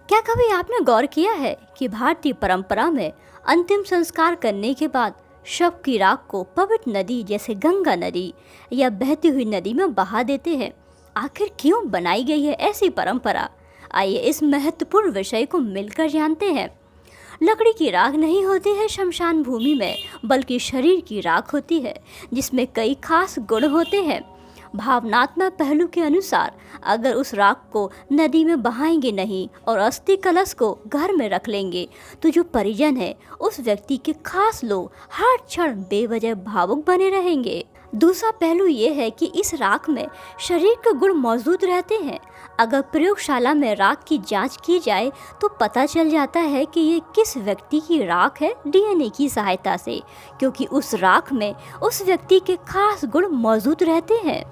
क्या कभी आपने गौर किया है कि भारतीय परंपरा में अंतिम संस्कार करने के बाद शव की राख को पवित्र नदी जैसे गंगा नदी या बहती हुई नदी में बहा देते हैं। आखिर क्यों बनाई गई है ऐसी परंपरा? आइए इस महत्वपूर्ण विषय को मिलकर जानते हैं। लकड़ी की राख नहीं होती है शमशान भूमि में, बल्कि शरीर की राख होती है, जिसमें कई खास गुण होते हैं। भावनात्मक पहलू के अनुसार अगर उस राख को नदी में बहाएंगे नहीं और अस्थि कलश को घर में रख लेंगे तो जो परिजन है उस व्यक्ति के खास लोग हर क्षण बेवजह भावुक बने रहेंगे। दूसरा पहलू ये है कि इस राख में शरीर के गुण मौजूद रहते हैं। अगर प्रयोगशाला में राख की जांच की जाए तो पता चल जाता है कि ये किस व्यक्ति की राख है डीएनए की सहायता से, क्योंकि उस राख में उस व्यक्ति के खास गुण मौजूद रहते हैं।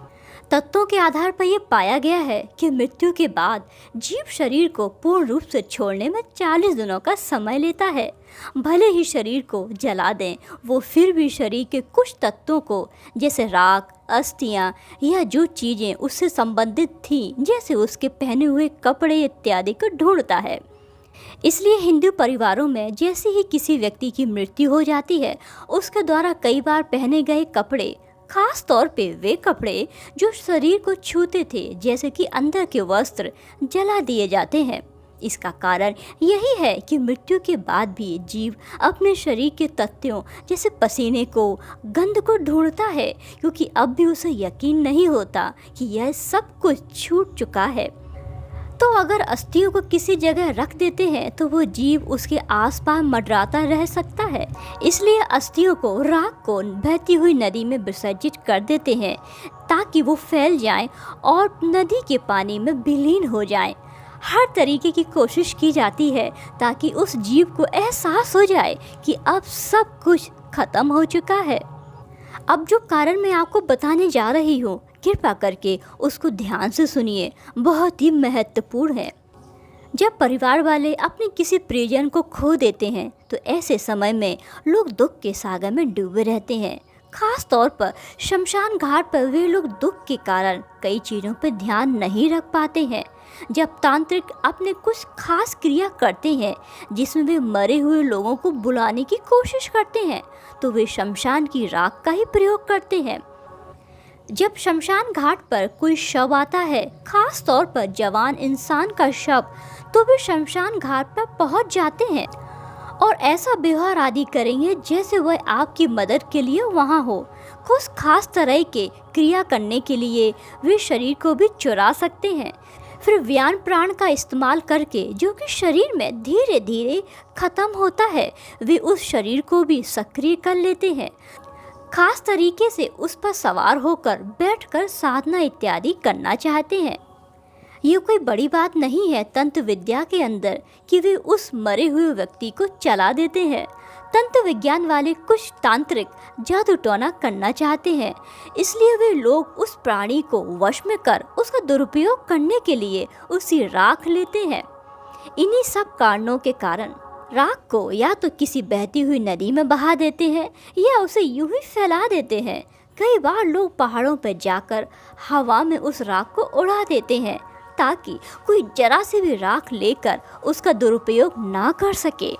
तथ्यों के आधार पर यह पाया गया है कि मृत्यु के बाद जीव शरीर को पूर्ण रूप से छोड़ने में 40 दिनों का समय लेता है। भले ही शरीर को जला दें, वो फिर भी शरीर के कुछ तत्वों को, जैसे राख, अस्थियां या जो चीज़ें उससे संबंधित थीं, जैसे उसके पहने हुए कपड़े इत्यादि को ढूंढता है। इसलिए हिंदू परिवारों में जैसे ही किसी व्यक्ति की मृत्यु हो जाती है, उसके द्वारा कई बार पहने गए कपड़े, खास तौर पे वे कपड़े जो शरीर को छूते थे, जैसे कि अंदर के वस्त्र, जला दिए जाते हैं। इसका कारण यही है कि मृत्यु के बाद भी जीव अपने शरीर के तत्वों जैसे पसीने को, गंध को ढूंढता है, क्योंकि अब भी उसे यकीन नहीं होता कि यह सब कुछ छूट चुका है। तो अगर अस्थियों को किसी जगह रख देते हैं तो वो जीव उसके आसपास मंडराता रह सकता है। इसलिए अस्थियों को, राख को बहती हुई नदी में विसर्जित कर देते हैं ताकि वो फैल जाएं और नदी के पानी में विलीन हो जाएं। हर तरीके की कोशिश की जाती है ताकि उस जीव को एहसास हो जाए कि अब सब कुछ खत्म हो चुका है। अब जो कारण मैं आपको बताने जा रही हूँ, कृपया करके उसको ध्यान से सुनिए, बहुत ही महत्वपूर्ण है। जब परिवार वाले अपने किसी प्रियजन को खो देते हैं तो ऐसे समय में लोग दुख के सागर में डूबे रहते हैं। खास तौर पर शमशान घाट पर वे लोग दुख के कारण कई चीज़ों पर ध्यान नहीं रख पाते हैं। जब तांत्रिक अपने कुछ खास क्रिया करते हैं जिसमें वे मरे हुए लोगों को बुलाने की कोशिश करते हैं, तो वे शमशान की राख का ही प्रयोग करते हैं। जब शमशान घाट पर कोई शव आता है, खास तौर पर जवान इंसान का शव, तो वे शमशान घाट पर पहुंच जाते हैं और ऐसा व्यवहार आदि करेंगे जैसे वह आपकी मदद के लिए वहां हो। कुछ खास तरह के क्रिया करने के लिए वे शरीर को भी चुरा सकते हैं। फिर व्यान प्राण का इस्तेमाल करके, जो कि शरीर में धीरे धीरे खत्म होता है, वे उस शरीर को भी सक्रिय कर लेते हैं। खास तरीके से उस पर सवार होकर बैठकर साधना इत्यादि करना चाहते हैं। ये कोई बड़ी बात नहीं है तंत्र विद्या के अंदर कि वे उस मरे हुए व्यक्ति को चला देते हैं। तंत्र विज्ञान वाले कुछ तांत्रिक जादू टोना करना चाहते हैं, इसलिए वे लोग उस प्राणी को वश में कर उसका दुरुपयोग करने के लिए उसी राख लेते हैं। इन्हीं सब कारणों के कारण राख को या तो किसी बहती हुई नदी में बहा देते हैं या उसे यूं ही फैला देते हैं। कई बार लोग पहाड़ों पर जाकर हवा में उस राख को उड़ा देते हैं ताकि कोई जरा से भी राख लेकर उसका दुरुपयोग ना कर सके।